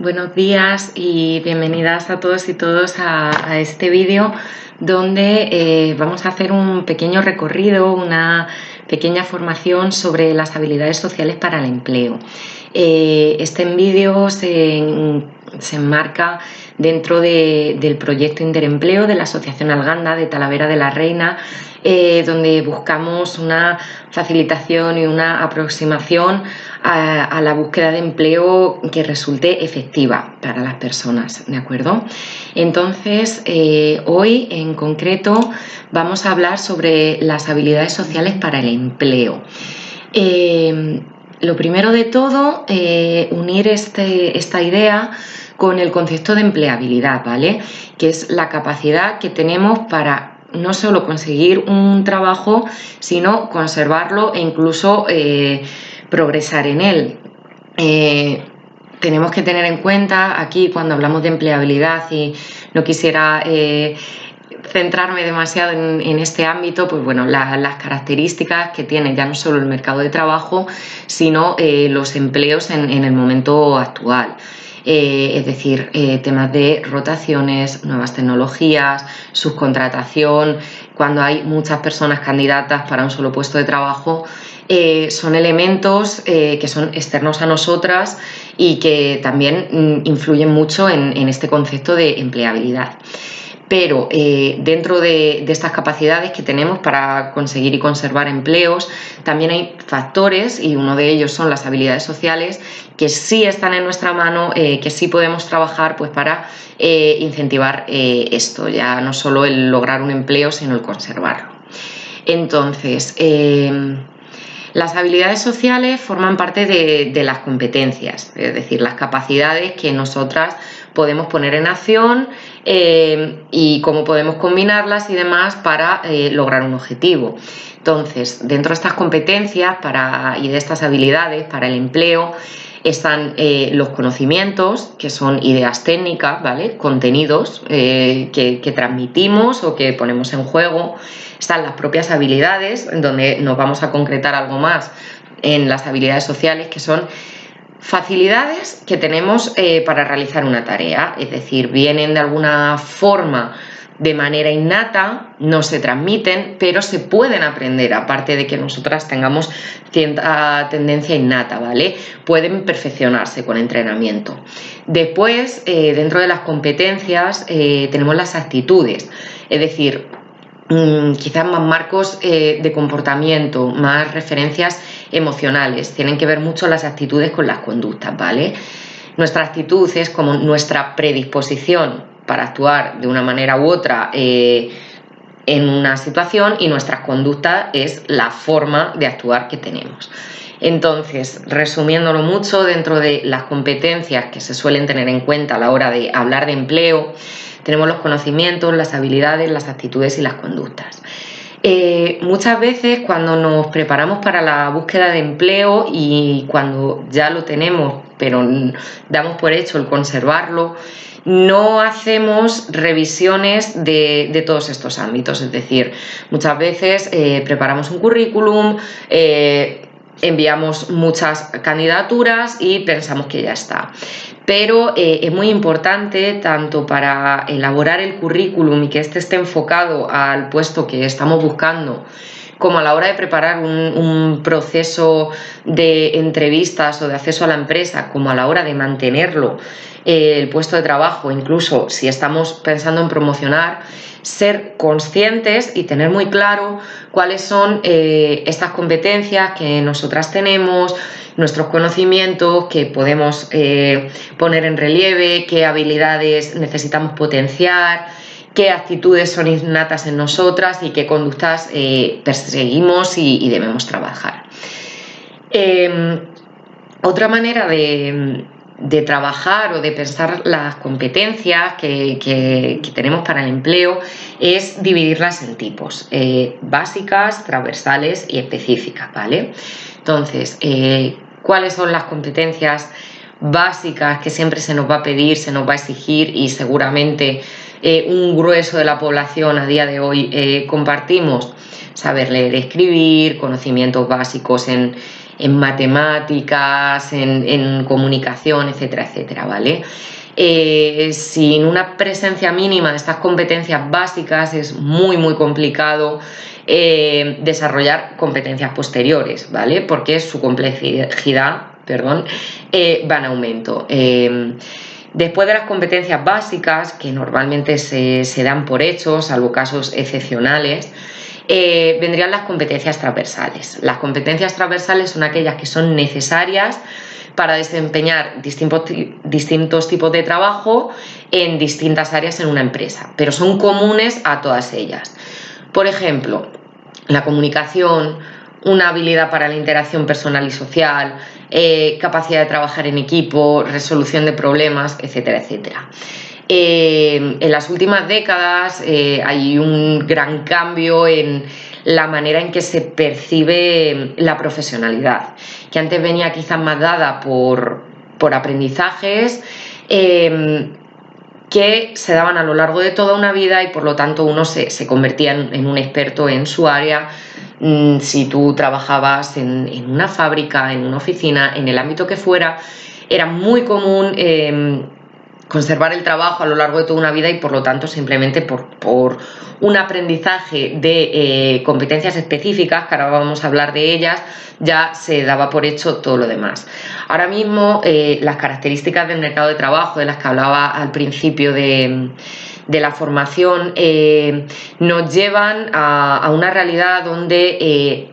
Buenos días y bienvenidas a todos y todos a este vídeo donde vamos a hacer un pequeño recorrido, una pequeña formación sobre las habilidades sociales para el empleo. Este vídeo se enmarca dentro del proyecto Interempleo de la Asociación Alganda de Talavera de la Reina, donde buscamos una facilitación y una aproximación a la búsqueda de empleo que resulte efectiva para las personas, ¿de acuerdo? Entonces, hoy en concreto vamos a hablar sobre las habilidades sociales para el empleo. Lo primero de todo, unir esta idea con el concepto de empleabilidad, ¿vale? Que es la capacidad que tenemos para no solo conseguir un trabajo, sino conservarlo e incluso progresar en él. Tenemos que tener en cuenta aquí, cuando hablamos de empleabilidad, y no quisiera centrarme demasiado en este ámbito, pues bueno, las características que tiene ya no solo el mercado de trabajo, sino los empleos en el momento actual. Es decir, temas de rotaciones, nuevas tecnologías, subcontratación, cuando hay muchas personas candidatas para un solo puesto de trabajo, son elementos que son externos a nosotras y que también influyen mucho en este concepto de empleabilidad. Pero dentro de estas capacidades que tenemos para conseguir y conservar empleos, también hay factores, y uno de ellos son las habilidades sociales, que sí están en nuestra mano, que sí podemos trabajar pues, para incentivar esto, ya no solo el lograr un empleo, sino el conservarlo. Entonces, las habilidades sociales forman parte de las competencias, es decir, las capacidades que nosotras podemos poner en acción y cómo podemos combinarlas y demás para lograr un objetivo. Entonces, dentro de estas competencias y de estas habilidades para el empleo están los conocimientos, que son ideas técnicas, ¿vale? Contenidos que transmitimos o que ponemos en juego. Están las propias habilidades, en donde nos vamos a concretar algo más en las habilidades sociales, que son facilidades que tenemos para realizar una tarea, es decir, vienen de alguna forma de manera innata, no se transmiten, pero se pueden aprender, aparte de que nosotras tengamos cierta tendencia innata, ¿vale? Pueden perfeccionarse con entrenamiento. Después, dentro de las competencias, tenemos las actitudes, es decir, quizás más marcos de comportamiento, más referencias emocionales. Tienen que ver mucho las actitudes con las conductas, ¿vale? Nuestra actitud es como nuestra predisposición para actuar de una manera u otra en una situación, y nuestra conducta es la forma de actuar que tenemos. Entonces, resumiéndolo mucho, dentro de las competencias que se suelen tener en cuenta a la hora de hablar de empleo, tenemos los conocimientos, las habilidades, las actitudes y las conductas. Muchas veces cuando nos preparamos para la búsqueda de empleo y cuando ya lo tenemos, pero damos por hecho el conservarlo, no hacemos revisiones de todos estos ámbitos. Es decir, muchas veces preparamos un currículum, enviamos muchas candidaturas y pensamos que ya está. Pero es muy importante, tanto para elaborar el currículum y que éste esté enfocado al puesto que estamos buscando, como a la hora de preparar un proceso de entrevistas o de acceso a la empresa, como a la hora de mantenerlo, el puesto de trabajo, incluso si estamos pensando en promocionar, ser conscientes y tener muy claro cuáles son estas competencias que nosotras tenemos, nuestros conocimientos que podemos poner en relieve, qué habilidades necesitamos potenciar, qué actitudes son innatas en nosotras y qué conductas perseguimos y debemos trabajar. Otra manera de trabajar o de pensar las competencias que tenemos para el empleo es dividirlas en tipos, básicas, transversales y específicas, ¿vale? Entonces, ¿cuáles son las competencias básicas que siempre se nos va a pedir, se nos va a exigir y seguramente un grueso de la población a día de hoy compartimos? Saber leer y escribir, conocimientos básicos en en matemáticas, en comunicación, etcétera, etcétera, ¿vale? Sin una presencia mínima de estas competencias básicas es muy complicado desarrollar competencias posteriores, ¿vale? Porque su complejidad, va en aumento. Después de las competencias básicas, que normalmente se dan por hecho, salvo casos excepcionales, vendrían las competencias transversales. Las competencias transversales son aquellas que son necesarias para desempeñar distintos tipos de trabajo en distintas áreas en una empresa, pero son comunes a todas ellas. Por ejemplo, la comunicación, una habilidad para la interacción personal y social, capacidad de trabajar en equipo, resolución de problemas, etcétera, etcétera. En las últimas décadas hay un gran cambio en la manera en que se percibe la profesionalidad, que antes venía quizás más dada por aprendizajes que se daban a lo largo de toda una vida y por lo tanto uno se convertía en un experto en su área. Si tú trabajabas en una fábrica, en una oficina, en el ámbito que fuera, era muy común conservar el trabajo a lo largo de toda una vida y por lo tanto simplemente por un aprendizaje de competencias específicas, que ahora vamos a hablar de ellas, ya se daba por hecho todo lo demás. Ahora mismo las características del mercado de trabajo de las que hablaba al principio de la formación nos llevan a una realidad donde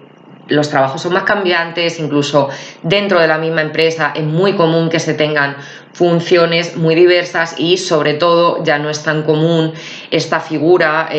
los trabajos son más cambiantes, incluso dentro de la misma empresa es muy común que se tengan funciones muy diversas y sobre todo ya no es tan común esta figura,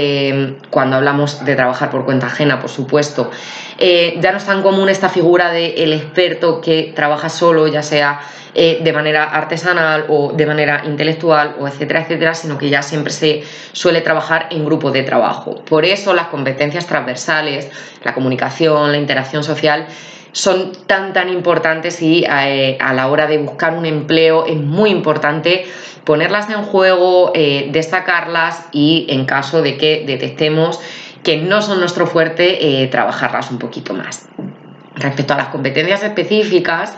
cuando hablamos de trabajar por cuenta ajena, por supuesto, ya no es tan común esta figura del experto que trabaja solo, ya sea de manera artesanal o de manera intelectual, o etcétera, etcétera, sino que ya siempre se suele trabajar en grupos de trabajo. Por eso las competencias transversales, la comunicación, la interacción social, son tan importantes y a la hora de buscar un empleo es muy importante ponerlas en juego, destacarlas y en caso de que detectemos que no son nuestro fuerte, trabajarlas un poquito más. Respecto a las competencias específicas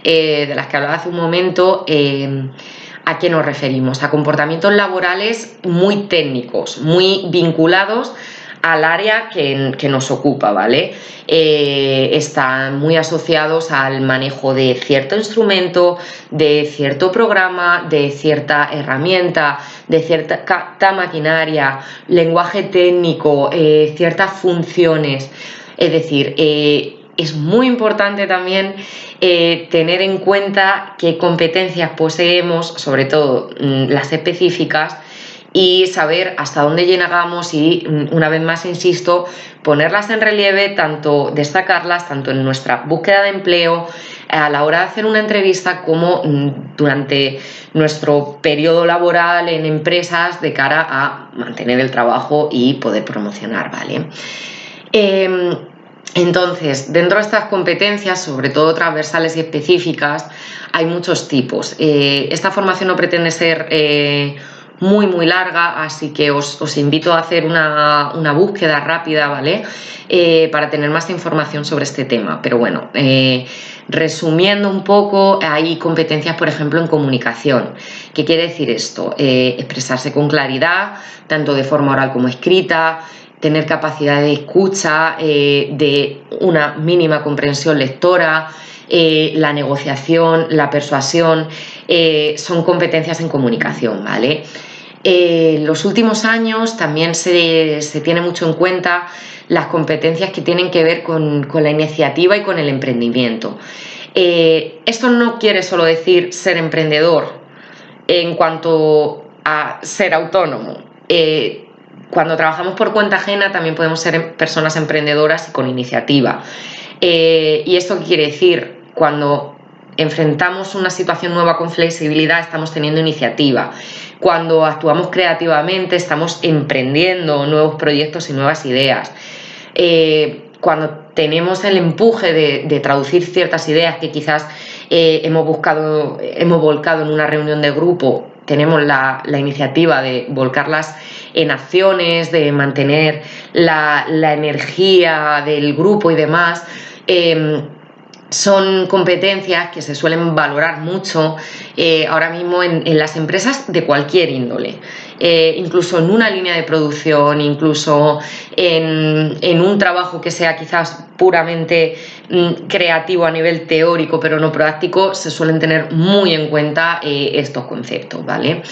de las que hablaba hace un momento, ¿a qué nos referimos? A comportamientos laborales muy técnicos, muy vinculados al área que nos ocupa, ¿vale? Están muy asociados al manejo de cierto instrumento, de cierto programa, de cierta herramienta, de cierta maquinaria, lenguaje técnico, ciertas funciones. Es decir, es muy importante también tener en cuenta qué competencias poseemos, sobre todo las específicas, y saber hasta dónde llegamos y, una vez más insisto, ponerlas en relieve, tanto destacarlas tanto en nuestra búsqueda de empleo, a la hora de hacer una entrevista, como durante nuestro periodo laboral en empresas de cara a mantener el trabajo y poder promocionar, ¿vale? Entonces, dentro de estas competencias, sobre todo transversales y específicas, hay muchos tipos. Esta formación no pretende ser muy larga, así que os invito a hacer una búsqueda rápida, ¿vale? Para tener más información sobre este tema. Pero bueno, resumiendo un poco, hay competencias, por ejemplo, en comunicación. ¿Qué quiere decir esto? Expresarse con claridad, tanto de forma oral como escrita, tener capacidad de escucha, de una mínima comprensión lectora, la negociación, la persuasión, son competencias en comunicación, ¿vale? Los últimos años también se tiene mucho en cuenta las competencias que tienen que ver con la iniciativa y con el emprendimiento. Esto no quiere solo decir ser emprendedor en cuanto a ser autónomo. Cuando trabajamos por cuenta ajena también podemos ser personas emprendedoras y con iniciativa. ¿Y esto qué quiere decir? Cuando enfrentamos una situación nueva con flexibilidad, estamos teniendo iniciativa. Cuando actuamos creativamente, estamos emprendiendo nuevos proyectos y nuevas ideas. Cuando tenemos el empuje de traducir ciertas ideas que quizás hemos volcado en una reunión de grupo, tenemos la iniciativa de volcarlas en acciones, de mantener la energía del grupo y demás. son competencias que se suelen valorar mucho ahora mismo en las empresas de cualquier índole, incluso en una línea de producción, incluso en un trabajo que sea quizás puramente creativo a nivel teórico pero no práctico, se suelen tener muy en cuenta estos conceptos, ¿vale?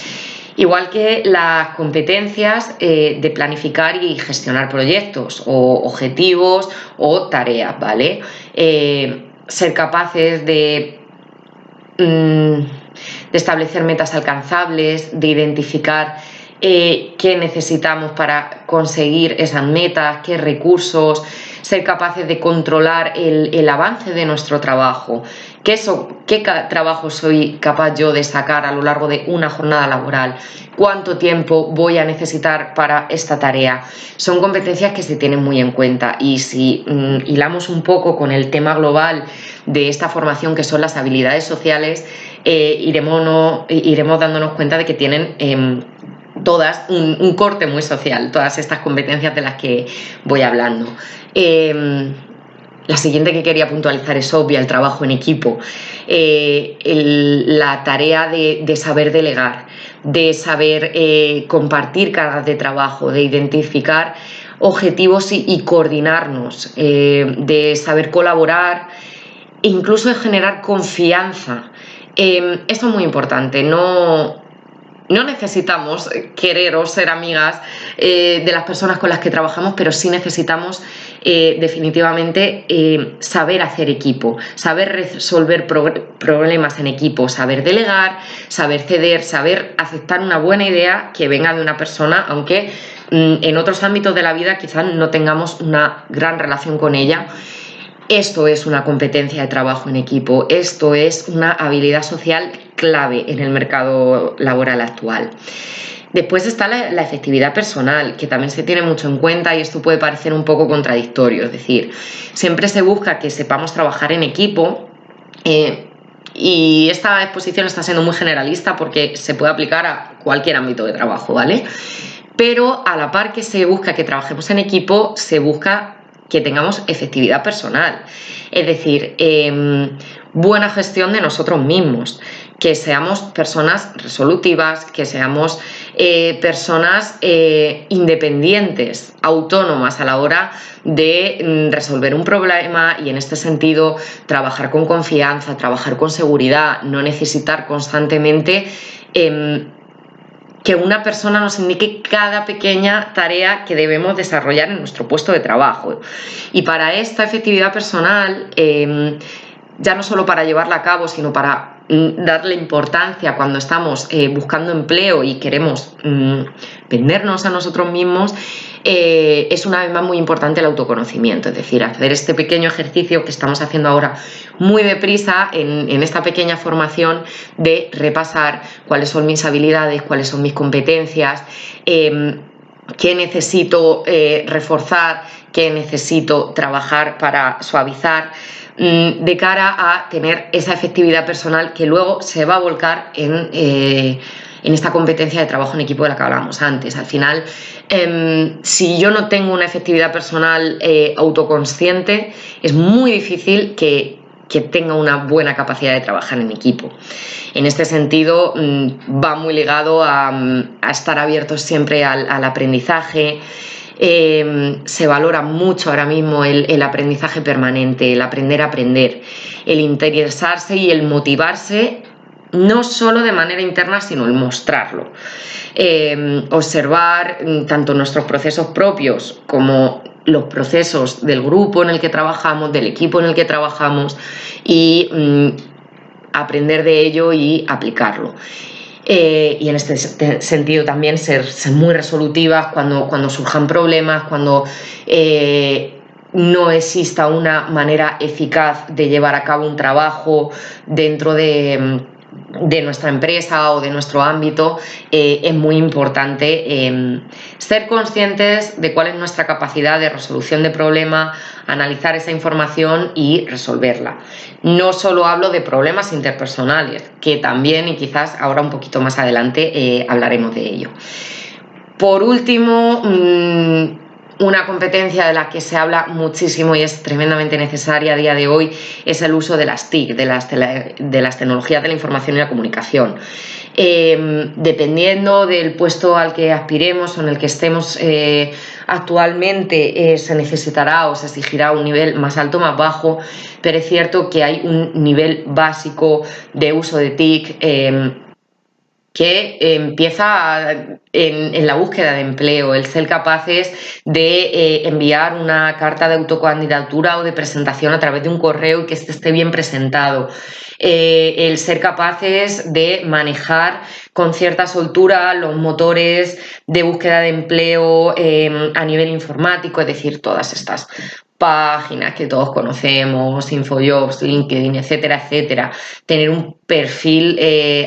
Igual que las competencias de planificar y gestionar proyectos o objetivos o tareas, ¿vale? Ser capaces de establecer metas alcanzables, de identificar qué necesitamos para conseguir esas metas, qué recursos, ser capaces de controlar el avance de nuestro trabajo, qué trabajo soy capaz yo de sacar a lo largo de una jornada laboral, cuánto tiempo voy a necesitar para esta tarea. Son competencias que se tienen muy en cuenta, y si hilamos un poco con el tema global de esta formación que son las habilidades sociales, iremos dándonos cuenta de que tienen todas un corte muy social, todas estas competencias de las que voy hablando. La siguiente que quería puntualizar es obvia: el trabajo en equipo, la tarea de saber delegar, de saber compartir cargas de trabajo, de identificar objetivos y coordinarnos, de saber colaborar e incluso de generar confianza. Esto es muy importante. No necesitamos querer o ser amigas de las personas con las que trabajamos, pero sí necesitamos definitivamente saber hacer equipo, saber resolver problemas en equipo, saber delegar, saber ceder, saber aceptar una buena idea que venga de una persona, aunque en otros ámbitos de la vida quizás no tengamos una gran relación con ella. Esto es una competencia de trabajo en equipo, esto es una habilidad social clave en el mercado laboral actual. Después está la efectividad personal, que también se tiene mucho en cuenta, y esto puede parecer un poco contradictorio. Es decir, siempre se busca que sepamos trabajar en equipo, y esta exposición está siendo muy generalista porque se puede aplicar a cualquier ámbito de trabajo, ¿vale? Pero a la par que se busca que trabajemos en equipo, se busca que tengamos efectividad personal, es decir, buena gestión de nosotros mismos, que seamos personas resolutivas, que seamos personas independientes, autónomas a la hora de resolver un problema, y en este sentido trabajar con confianza, trabajar con seguridad, no necesitar constantemente que una persona nos indique cada pequeña tarea que debemos desarrollar en nuestro puesto de trabajo. Y para esta efectividad personal, ya no solo para llevarla a cabo, sino para darle importancia cuando estamos buscando empleo y queremos vendernos a nosotros mismos, es una vez más muy importante el autoconocimiento. Es decir, hacer este pequeño ejercicio que estamos haciendo ahora muy deprisa en esta pequeña formación, de repasar cuáles son mis habilidades, cuáles son mis competencias, qué necesito reforzar, qué necesito trabajar para suavizar, de cara a tener esa efectividad personal que luego se va a volcar en esta competencia de trabajo en equipo de la que hablábamos antes. Al final, si yo no tengo una efectividad personal autoconsciente, es muy difícil que tenga una buena capacidad de trabajar en equipo. En este sentido, va muy ligado a estar abiertos siempre al aprendizaje. Se valora mucho ahora mismo el aprendizaje permanente, el aprender a aprender, el interesarse y el motivarse, no solo de manera interna, sino el mostrarlo. Observar tanto nuestros procesos propios como los procesos del grupo en el que trabajamos, del equipo en el que trabajamos, y aprender de ello y aplicarlo. Y en este sentido también ser muy resolutivas cuando surjan problemas, cuando no exista una manera eficaz de llevar a cabo un trabajo dentro de nuestra empresa o de nuestro ámbito. Es muy importante ser conscientes de cuál es nuestra capacidad de resolución de problemas, analizar esa información y resolverla. No solo hablo de problemas interpersonales, que también, y quizás ahora un poquito más adelante hablaremos de ello. Por último, Una competencia de la que se habla muchísimo y es tremendamente necesaria a día de hoy es el uso de las TIC, de las tecnologías de la información y la comunicación. Dependiendo del puesto al que aspiremos o en el que estemos actualmente, se necesitará o se exigirá un nivel más alto o más bajo, pero es cierto que hay un nivel básico de uso de TIC que empieza en la búsqueda de empleo, el ser capaces de enviar una carta de autocandidatura o de presentación a través de un correo y que este esté bien presentado, el ser capaces de manejar con cierta soltura los motores de búsqueda de empleo a nivel informático, es decir, todas estas páginas que todos conocemos, Infojobs, LinkedIn, etcétera, etcétera. Tener un perfil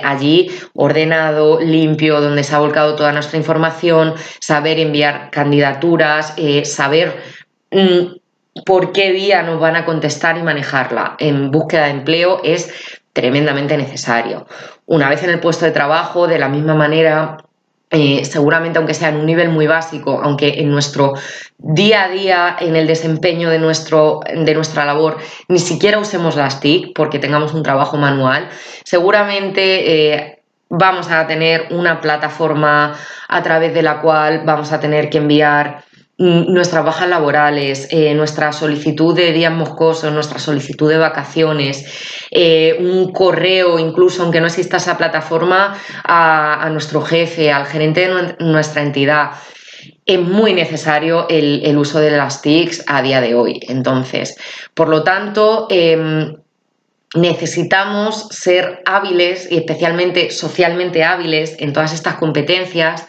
allí ordenado, limpio, donde se ha volcado toda nuestra información, saber enviar candidaturas, saber por qué vía nos van a contestar y manejarla en búsqueda de empleo es tremendamente necesario. Una vez en el puesto de trabajo, de la misma manera, seguramente aunque sea en un nivel muy básico, aunque en nuestro día a día, en el desempeño de nuestra labor, ni siquiera usemos las TIC porque tengamos un trabajo manual, seguramente vamos a tener una plataforma a través de la cual vamos a tener que enviar nuestras bajas laborales, nuestra solicitud de días moscosos, nuestra solicitud de vacaciones, un correo, incluso aunque no exista esa plataforma, a nuestro jefe, al gerente de nuestra entidad. Es muy necesario el uso de las TICs a día de hoy. Entonces, por lo tanto, necesitamos ser hábiles y especialmente socialmente hábiles en todas estas competencias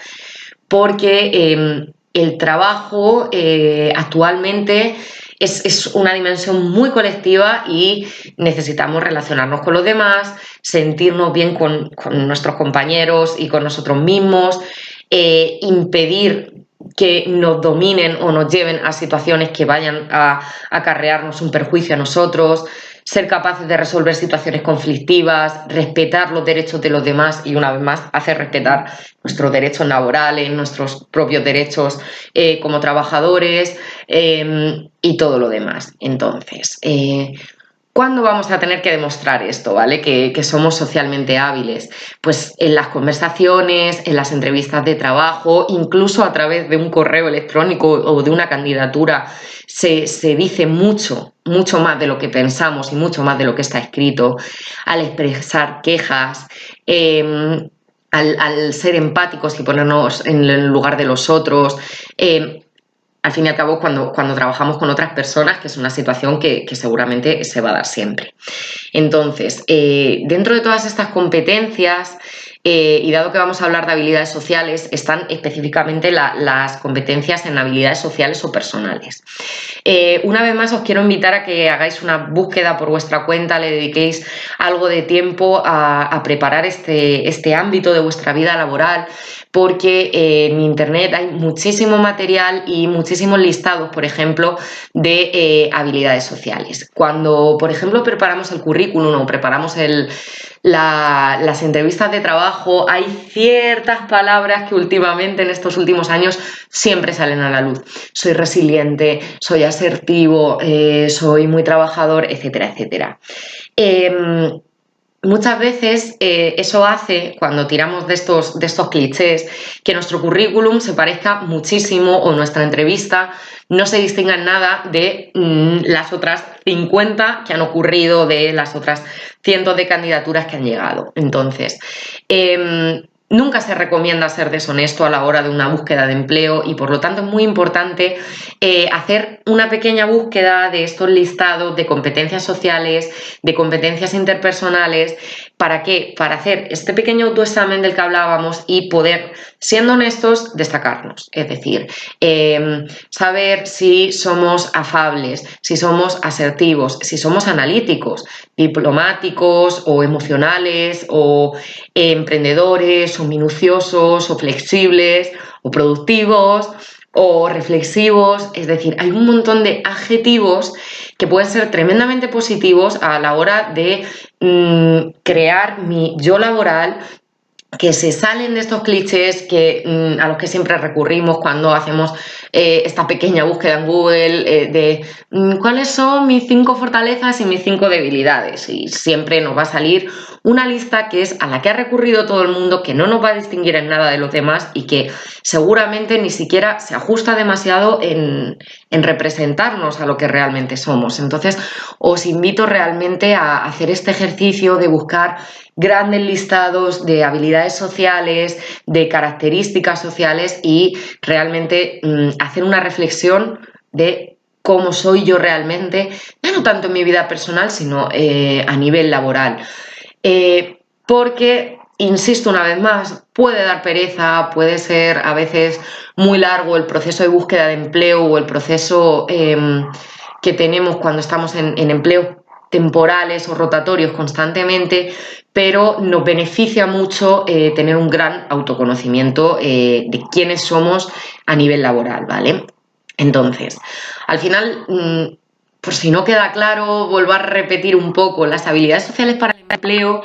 porque el trabajo actualmente es una dimensión muy colectiva y necesitamos relacionarnos con los demás, sentirnos bien con nuestros compañeros y con nosotros mismos, impedir que nos dominen o nos lleven a situaciones que vayan a acarrearnos un perjuicio a nosotros, ser capaces de resolver situaciones conflictivas, respetar los derechos de los demás y, una vez más, hacer respetar nuestros derechos laborales, nuestros propios derechos como trabajadores y todo lo demás. Entonces, ¿cuándo vamos a tener que demostrar esto, ¿vale? Que somos socialmente hábiles? Pues en las conversaciones, en las entrevistas de trabajo, incluso a través de un correo electrónico o de una candidatura, se dice mucho más de lo que pensamos y mucho más de lo que está escrito. Al expresar quejas, al ser empáticos y ponernos en el lugar de los otros, al fin y al cabo, cuando trabajamos con otras personas, que es una situación que seguramente se va a dar siempre. Entonces, dentro de todas estas competencias, y dado que vamos a hablar de habilidades sociales, están específicamente las competencias en habilidades sociales o personales. Una vez más os quiero invitar a que hagáis una búsqueda por vuestra cuenta, le dediquéis algo de tiempo a preparar este ámbito de vuestra vida laboral, porque en internet hay muchísimo material y muchísimos listados, por ejemplo, de habilidades sociales. Cuando, por ejemplo, preparamos el currículum o preparamos las entrevistas de trabajo, hay ciertas palabras que últimamente, en estos últimos años, siempre salen a la luz. Soy resiliente, soy asertivo, soy muy trabajador, etcétera, etcétera. Muchas veces eso hace, cuando tiramos de estos clichés, que nuestro currículum se parezca muchísimo o nuestra entrevista no se distinga en nada de las otras 50 que han ocurrido, de las otras cientos de candidaturas que han llegado. Entonces, nunca se recomienda ser deshonesto a la hora de una búsqueda de empleo y, por lo tanto, es muy importante hacer una pequeña búsqueda de estos listados de competencias sociales, de competencias interpersonales. ¿Para qué? Para hacer este pequeño autoexamen del que hablábamos y poder, siendo honestos, destacarnos. Es decir, saber si somos afables, si somos asertivos, si somos analíticos, diplomáticos o emocionales o emprendedores o minuciosos o flexibles o productivos o reflexivos. Es decir, hay un montón de adjetivos que pueden ser tremendamente positivos a la hora de crear mi yo laboral que se salen de estos clichés a los que siempre recurrimos cuando hacemos esta pequeña búsqueda en Google de cuáles son mis 5 fortalezas y mis 5 debilidades, y siempre nos va a salir una lista que es a la que ha recurrido todo el mundo, que no nos va a distinguir en nada de los demás y que seguramente ni siquiera se ajusta demasiado en representarnos a lo que realmente somos. Entonces os invito realmente a hacer este ejercicio de buscar grandes listados de habilidades sociales, de características sociales y realmente hacer una reflexión de cómo soy yo realmente, ya no tanto en mi vida personal, sino a nivel laboral. Porque, insisto una vez más, puede dar pereza, puede ser a veces muy largo el proceso de búsqueda de empleo o el proceso que tenemos cuando estamos en empleo temporales o rotatorios constantemente, pero nos beneficia mucho tener un gran autoconocimiento de quiénes somos a nivel laboral, ¿vale? Entonces, al final, por si no queda claro, vuelvo a repetir un poco, las habilidades sociales para el empleo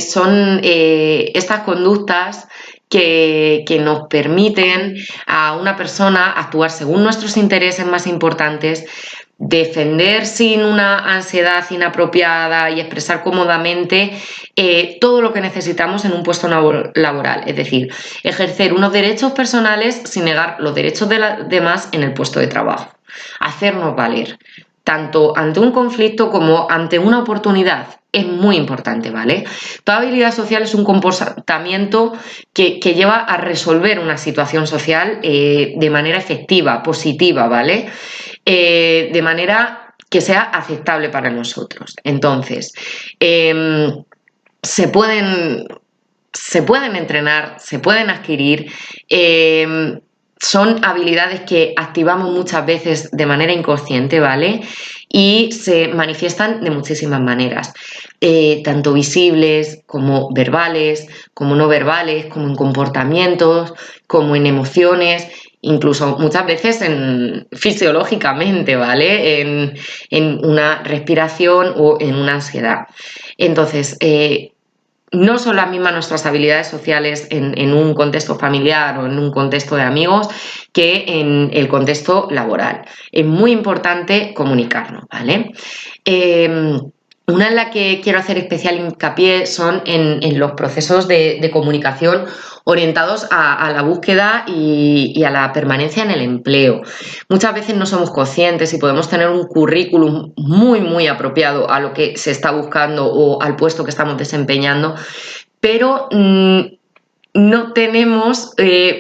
son estas conductas que nos permiten a una persona actuar según nuestros intereses más importantes, defender sin una ansiedad inapropiada y expresar cómodamente todo lo que necesitamos en un puesto laboral, es decir, ejercer unos derechos personales sin negar los derechos de los demás en el puesto de trabajo, hacernos valer, tanto ante un conflicto como ante una oportunidad. Es muy importante, ¿vale? Toda habilidad social es un comportamiento que lleva a resolver una situación social de manera efectiva, positiva, ¿vale? De manera que sea aceptable para nosotros. Entonces, se pueden entrenar, se pueden adquirir, son habilidades que activamos muchas veces de manera inconsciente, ¿vale? Y se manifiestan de muchísimas maneras, tanto visibles como verbales, como no verbales, como en comportamientos, como en emociones, incluso muchas veces fisiológicamente, ¿vale? En una respiración o en una ansiedad. Entonces, no son las mismas nuestras habilidades sociales en un contexto familiar o en un contexto de amigos que en el contexto laboral. Es muy importante comunicarnos, ¿vale? Una en la que quiero hacer especial hincapié son en los procesos de comunicación orientados a la búsqueda y a la permanencia en el empleo. Muchas veces no somos conscientes y podemos tener un currículum muy apropiado a lo que se está buscando o al puesto que estamos desempeñando, pero no tenemos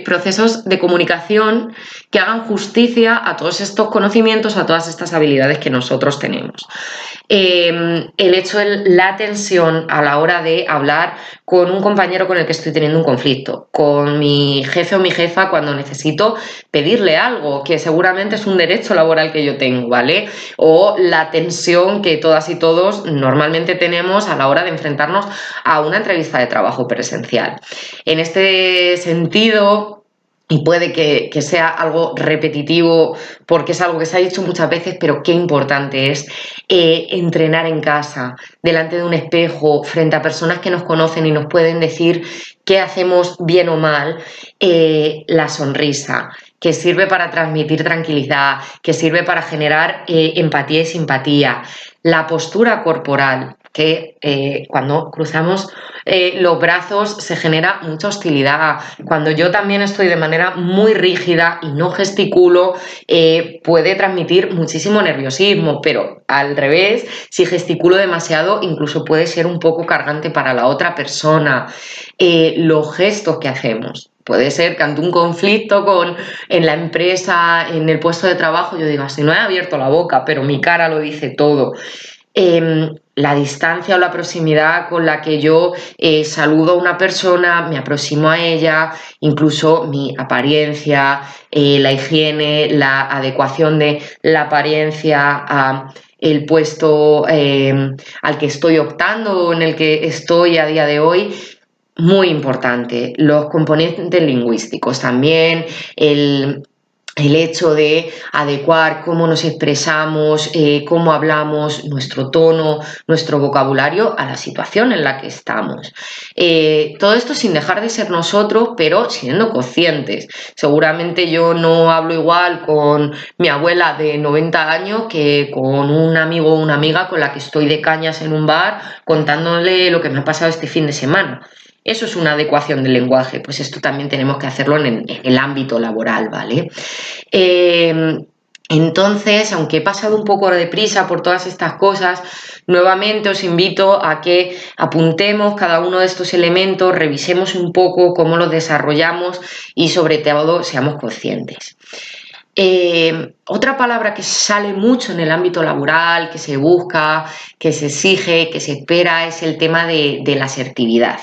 procesos de comunicación que hagan justicia a todos estos conocimientos, a todas estas habilidades que nosotros tenemos. El hecho de la tensión a la hora de hablar con un compañero con el que estoy teniendo un conflicto, con mi jefe o mi jefa cuando necesito pedirle algo, que seguramente es un derecho laboral que yo tengo, ¿vale? O la tensión que todas y todos normalmente tenemos a la hora de enfrentarnos a una entrevista de trabajo presencial. En este sentido, y puede que sea algo repetitivo porque es algo que se ha dicho muchas veces, pero qué importante es entrenar en casa, delante de un espejo, frente a personas que nos conocen y nos pueden decir qué hacemos bien o mal, la sonrisa, que sirve para transmitir tranquilidad, que sirve para generar empatía y simpatía, la postura corporal, que cuando cruzamos los brazos se genera mucha hostilidad. Cuando yo también estoy de manera muy rígida y no gesticulo, puede transmitir muchísimo nerviosismo, pero al revés, si gesticulo demasiado, incluso puede ser un poco cargante para la otra persona. Los gestos que hacemos. Puede ser que ante un conflicto en la empresa, en el puesto de trabajo, yo diga, si no he abierto la boca, pero mi cara lo dice todo. La distancia o la proximidad con la que yo saludo a una persona, me aproximo a ella, incluso mi apariencia, la higiene, la adecuación de la apariencia a el puesto al que estoy optando o en el que estoy a día de hoy. Muy importante. Los componentes lingüísticos también, el hecho de adecuar cómo nos expresamos, cómo hablamos, nuestro tono, nuestro vocabulario a la situación en la que estamos. Todo esto sin dejar de ser nosotros, pero siendo conscientes. Seguramente yo no hablo igual con mi abuela de 90 años que con un amigo o una amiga con la que estoy de cañas en un bar contándole lo que me ha pasado este fin de semana. Eso es una adecuación del lenguaje, pues esto también tenemos que hacerlo en el ámbito laboral, ¿vale? Entonces, aunque he pasado un poco de prisa por todas estas cosas, nuevamente os invito a que apuntemos cada uno de estos elementos, revisemos un poco cómo los desarrollamos y sobre todo seamos conscientes. Otra palabra que sale mucho en el ámbito laboral, que se busca, que se exige, que se espera, es el tema de la asertividad.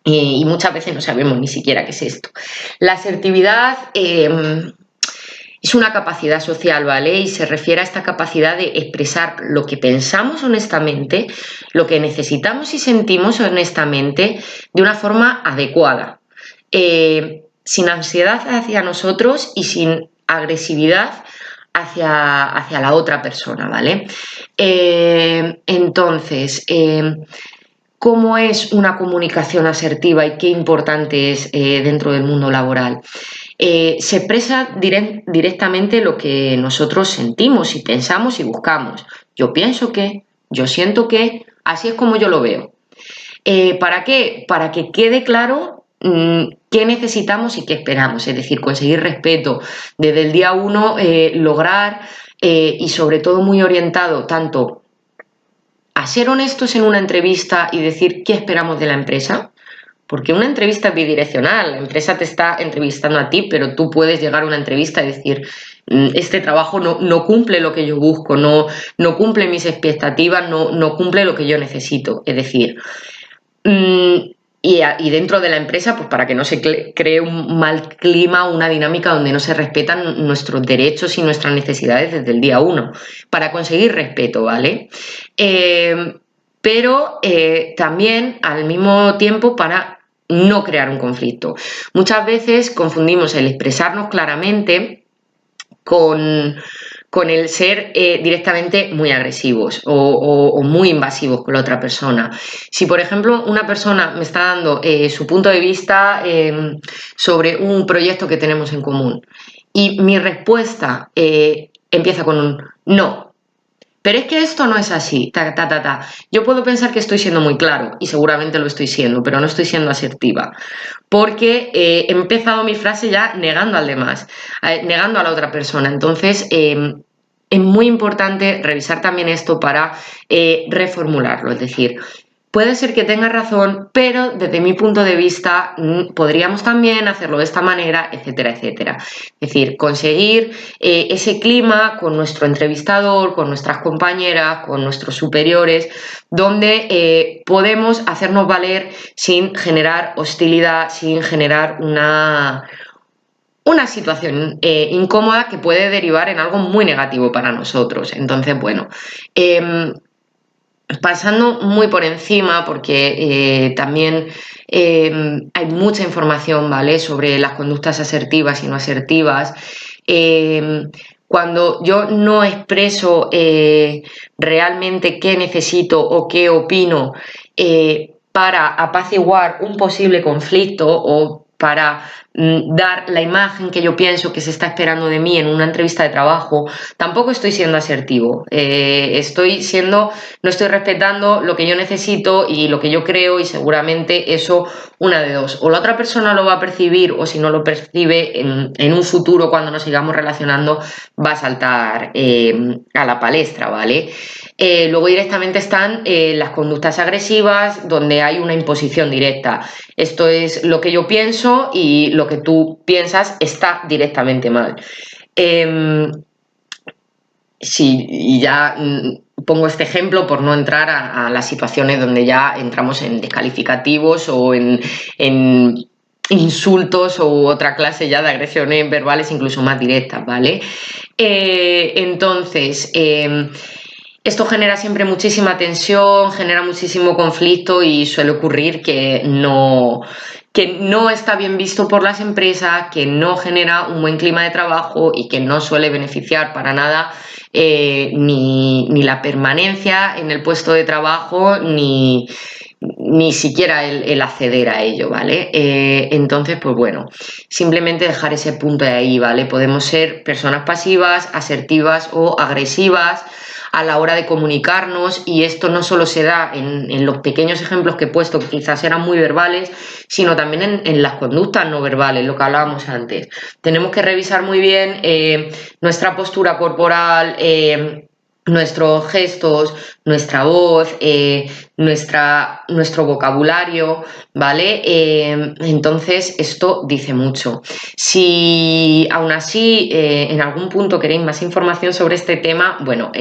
Y muchas veces no sabemos ni siquiera qué es esto. La asertividad es una capacidad social, ¿vale? Y se refiere a esta capacidad de expresar lo que pensamos honestamente, lo que necesitamos y sentimos honestamente de una forma adecuada, sin ansiedad hacia nosotros y sin agresividad hacia la otra persona, ¿vale? Entonces, ¿cómo es una comunicación asertiva y qué importante es dentro del mundo laboral? Se expresa directamente lo que nosotros sentimos y pensamos y buscamos. Yo pienso que, yo siento que, así es como yo lo veo. ¿Para qué? Para que quede claro qué necesitamos y qué esperamos, es decir, conseguir respeto desde el día uno, lograr y sobre todo muy orientado tanto a ser honestos en una entrevista y decir qué esperamos de la empresa, porque una entrevista es bidireccional, la empresa te está entrevistando a ti, pero tú puedes llegar a una entrevista y decir, este trabajo no cumple lo que yo busco, no cumple mis expectativas, no cumple lo que yo necesito. Es decir, y dentro de la empresa, pues para que no se cree un mal clima, una dinámica donde no se respetan nuestros derechos y nuestras necesidades desde el día uno, para conseguir respeto, ¿vale? Pero también al mismo tiempo para no crear un conflicto. Muchas veces confundimos el expresarnos claramente con el ser directamente muy agresivos o muy invasivos con la otra persona. Si, por ejemplo, una persona me está dando su punto de vista sobre un proyecto que tenemos en común y mi respuesta empieza con un no, pero es que esto no es así, Yo puedo pensar que estoy siendo muy claro y seguramente lo estoy siendo, pero no estoy siendo asertiva porque he empezado mi frase ya negando al demás, negando a la otra persona. Entonces, es muy importante revisar también esto para reformularlo, es decir, puede ser que tenga razón, pero desde mi punto de vista podríamos también hacerlo de esta manera, etcétera, etcétera. Es decir, conseguir ese clima con nuestro entrevistador, con nuestras compañeras, con nuestros superiores, donde podemos hacernos valer sin generar hostilidad, sin generar una situación incómoda que puede derivar en algo muy negativo para nosotros. Entonces, bueno, pasando muy por encima, porque también hay mucha información, ¿vale?, sobre las conductas asertivas y no asertivas. Cuando yo no expreso realmente qué necesito o qué opino para apaciguar un posible conflicto o para dar la imagen que yo pienso que se está esperando de mí en una entrevista de trabajo, tampoco estoy siendo asertivo. No estoy respetando lo que yo necesito y lo que yo creo, y seguramente eso, una de dos, o la otra persona lo va a percibir, o si no lo percibe en un futuro cuando nos sigamos relacionando va a saltar a la palestra, ¿vale? Luego directamente están las conductas agresivas, donde hay una imposición directa. Esto es lo que yo pienso y lo que tú piensas está directamente mal. Sí, y ya pongo este ejemplo por no entrar a las situaciones donde ya entramos en descalificativos o en insultos o otra clase ya de agresiones verbales incluso más directas, ¿vale? Entonces, esto genera siempre muchísima tensión, genera muchísimo conflicto y suele ocurrir que que no está bien visto por las empresas, que no genera un buen clima de trabajo y que no suele beneficiar para nada ni la permanencia en el puesto de trabajo ni siquiera el acceder a ello, ¿vale? Entonces, pues bueno, simplemente dejar ese punto de ahí, ¿vale? Podemos ser personas pasivas, asertivas o agresivas a la hora de comunicarnos, y esto no solo se da en los pequeños ejemplos que he puesto, que quizás eran muy verbales, sino también en las conductas no verbales, lo que hablábamos antes. Tenemos que revisar muy bien nuestra postura corporal, nuestros gestos, nuestra voz, nuestro vocabulario, ¿vale? Entonces, esto dice mucho. Si aún así en algún punto queréis más información sobre este tema, bueno,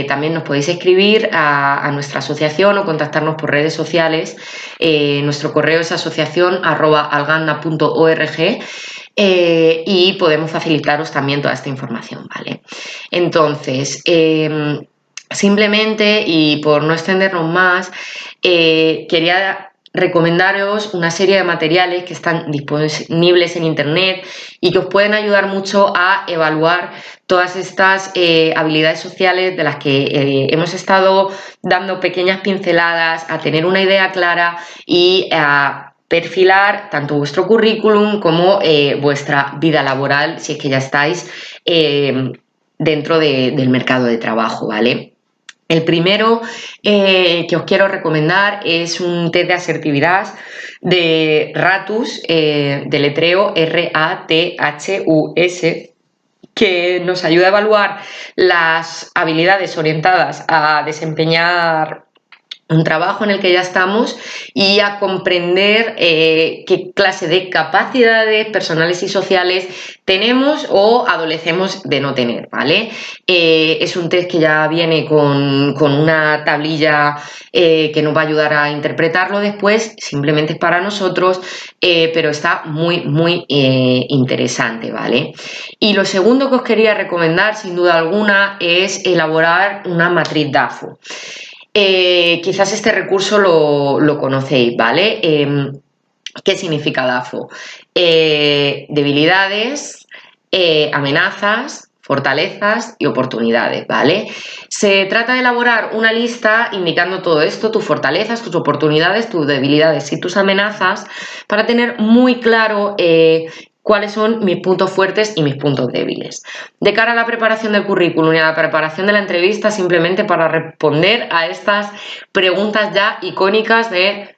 también nos podéis escribir a nuestra asociación o contactarnos por redes sociales. Nuestro correo es asociacion@alganda.org. Y podemos facilitaros también toda esta información, ¿vale? Entonces, simplemente, y por no extendernos más, quería recomendaros una serie de materiales que están disponibles en internet y que os pueden ayudar mucho a evaluar todas estas habilidades sociales de las que hemos estado dando pequeñas pinceladas, a tener una idea clara y a perfilar tanto vuestro currículum como vuestra vida laboral, si es que ya estáis dentro del mercado de trabajo, ¿vale? El primero que os quiero recomendar es un test de asertividad de Rathus, deletreo RATHUS, que nos ayuda a evaluar las habilidades orientadas a desempeñar un trabajo en el que ya estamos y a comprender qué clase de capacidades personales y sociales tenemos o adolecemos de no tener, ¿vale? Es un test que ya viene con una tablilla que nos va a ayudar a interpretarlo después, simplemente es para nosotros, pero está muy, muy interesante, ¿vale? Y lo segundo que os quería recomendar, sin duda alguna, es elaborar una matriz DAFO. Quizás este recurso lo conocéis, ¿vale? ¿Qué significa DAFO? Debilidades, amenazas, fortalezas y oportunidades, ¿vale? Se trata de elaborar una lista indicando todo esto, tus fortalezas, tus oportunidades, tus debilidades y tus amenazas, para tener muy claro cuáles son mis puntos fuertes y mis puntos débiles. De cara a la preparación del currículum y a la preparación de la entrevista, simplemente para responder a estas preguntas ya icónicas de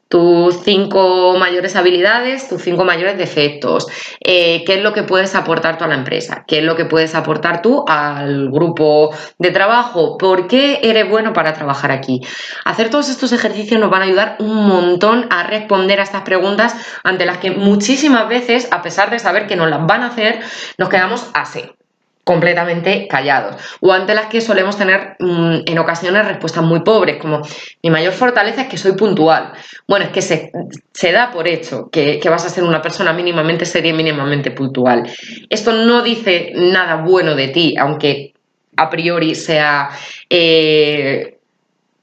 tus 5 mayores habilidades, tus 5 mayores defectos, qué es lo que puedes aportar tú a la empresa, qué es lo que puedes aportar tú al grupo de trabajo, por qué eres bueno para trabajar aquí. Hacer todos estos ejercicios nos van a ayudar un montón a responder a estas preguntas ante las que muchísimas veces, a pesar de saber que nos las van a hacer, nos quedamos así, completamente callados, o ante las que solemos tener en ocasiones respuestas muy pobres, como mi mayor fortaleza es que soy puntual. Bueno, es que se da por hecho que vas a ser una persona mínimamente seria y mínimamente puntual. Esto no dice nada bueno de ti, aunque a priori sea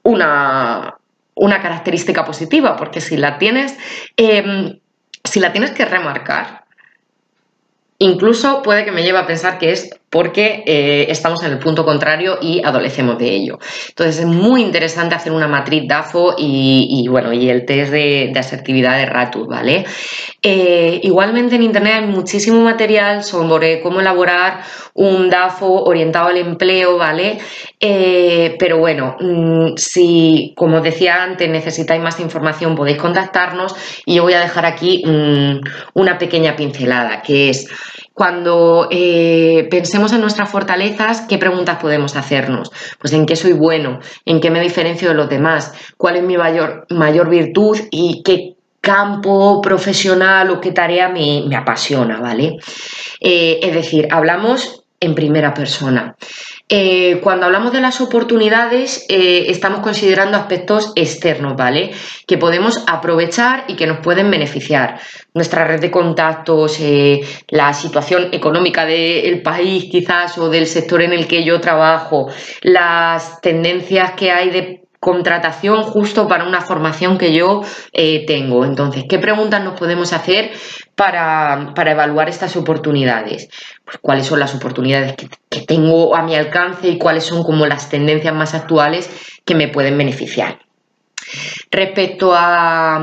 una característica positiva, porque si la tienes que remarcar, incluso puede que me lleve a pensar que es porque estamos en el punto contrario y adolecemos de ello. Entonces es muy interesante hacer una matriz DAFO y el test de asertividad de Rathus, ¿vale? Igualmente en internet hay muchísimo material sobre cómo elaborar un DAFO orientado al empleo, ¿vale? Pero bueno, si, como os decía antes, necesitáis más información, podéis contactarnos y yo voy a dejar aquí una pequeña pincelada, que es: cuando pensemos en nuestras fortalezas, ¿qué preguntas podemos hacernos? Pues ¿en qué soy bueno? ¿En qué me diferencio de los demás? ¿Cuál es mi mayor virtud? ¿Y qué campo profesional o qué tarea me apasiona? ¿Vale? Es decir, hablamos en primera persona. Cuando hablamos de las oportunidades, estamos considerando aspectos externos, ¿vale? Que podemos aprovechar y que nos pueden beneficiar. Nuestra red de contactos, la situación económica del país quizás o del sector en el que yo trabajo, las tendencias que hay de contratación justo para una formación que yo tengo. Entonces, ¿qué preguntas nos podemos hacer para evaluar estas oportunidades? Pues, ¿cuáles son las oportunidades que tengo a mi alcance y cuáles son como las tendencias más actuales que me pueden beneficiar? Respecto a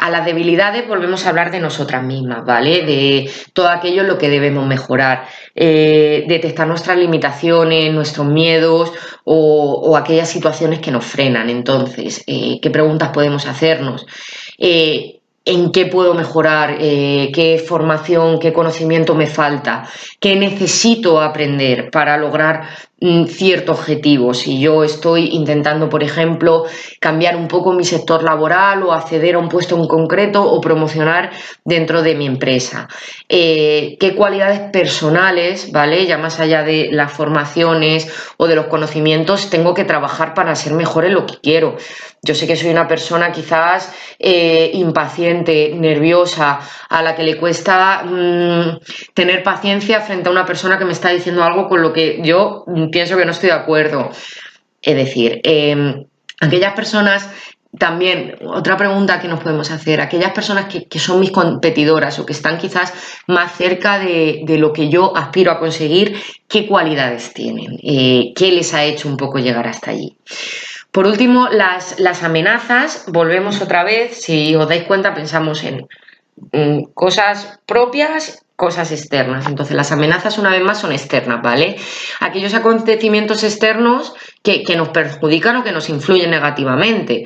las debilidades, volvemos a hablar de nosotras mismas, ¿vale? De todo aquello en lo que debemos mejorar, detectar nuestras limitaciones, nuestros miedos o aquellas situaciones que nos frenan. Entonces, ¿qué preguntas podemos hacernos? ¿En qué puedo mejorar? ¿Qué formación, qué conocimiento me falta? ¿Qué necesito aprender para lograr cierto objetivo? Si yo estoy intentando, por ejemplo, cambiar un poco mi sector laboral o acceder a un puesto en concreto o promocionar dentro de mi empresa. ¿Qué cualidades personales, ¿vale? Ya más allá de las formaciones o de los conocimientos, tengo que trabajar para ser mejor en lo que quiero? Yo sé que soy una persona quizás impaciente, nerviosa, a la que le cuesta tener paciencia frente a una persona que me está diciendo algo con lo que yo pienso que no estoy de acuerdo. Es decir, aquellas personas, también otra pregunta que nos podemos hacer, aquellas personas que son mis competidoras o que están quizás más cerca de lo que yo aspiro a conseguir, ¿qué cualidades tienen? ¿Qué les ha hecho un poco llegar hasta allí? Por último, las amenazas, volvemos otra vez, si os dais cuenta, pensamos en cosas propias, cosas externas. Entonces, las amenazas, una vez más, son externas, ¿vale? Aquellos acontecimientos externos que nos perjudican o que nos influyen negativamente.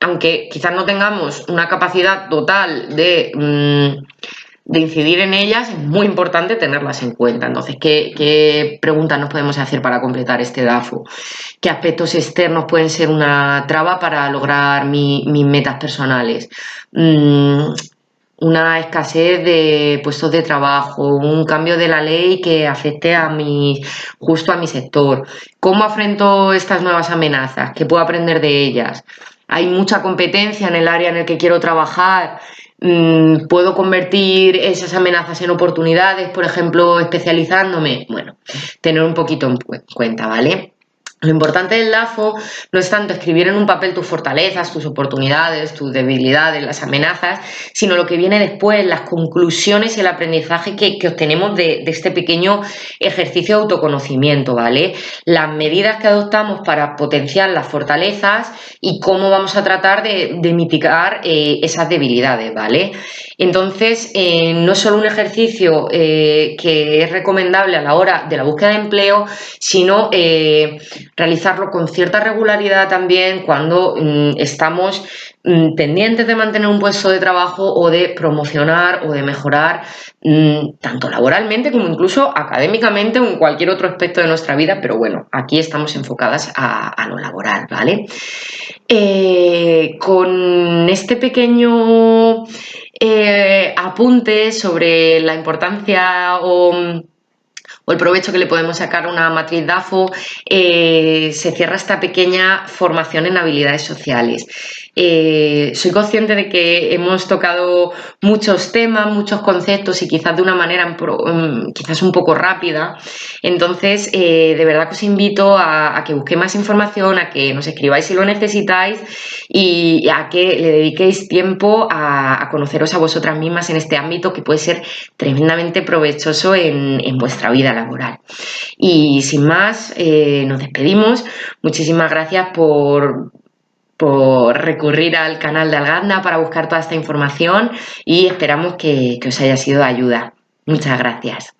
Aunque quizás no tengamos una capacidad total de incidir en ellas, es muy importante tenerlas en cuenta. Entonces, ¿qué preguntas nos podemos hacer para completar este DAFO? ¿Qué aspectos externos pueden ser una traba para lograr mis metas personales? Una escasez de puestos de trabajo, un cambio de la ley que afecte justo a mi sector. ¿Cómo afronto estas nuevas amenazas? ¿Qué puedo aprender de ellas? Hay mucha competencia en el área en el que quiero trabajar. ¿Puedo convertir esas amenazas en oportunidades, por ejemplo, especializándome? Bueno, tener un poquito en cuenta, ¿vale? Lo importante del DAFO no es tanto escribir en un papel tus fortalezas, tus oportunidades, tus debilidades, las amenazas, sino lo que viene después, las conclusiones y el aprendizaje que obtenemos de este pequeño ejercicio de autoconocimiento, ¿vale? Las medidas que adoptamos para potenciar las fortalezas y cómo vamos a tratar de mitigar esas debilidades, ¿vale? Entonces, no es solo un ejercicio que es recomendable a la hora de la búsqueda de empleo, sino realizarlo con cierta regularidad también cuando estamos pendientes de mantener un puesto de trabajo o de promocionar o de mejorar tanto laboralmente como incluso académicamente o en cualquier otro aspecto de nuestra vida, pero bueno, aquí estamos enfocadas a lo laboral, ¿vale? Con este pequeño apunte sobre la importancia o el provecho que le podemos sacar a una matriz DAFO, se cierra esta pequeña formación en habilidades sociales. Soy consciente de que hemos tocado muchos temas, muchos conceptos y quizás de una manera quizás un poco rápida. Entonces, de verdad que os invito a que busquéis más información, a que nos escribáis si lo necesitáis y a que le dediquéis tiempo a conoceros a vosotras mismas en este ámbito que puede ser tremendamente provechoso en vuestra vida laboral. Y sin más, nos despedimos. Muchísimas gracias por recurrir al canal de Alganda para buscar toda esta información y esperamos que os haya sido de ayuda. Muchas gracias.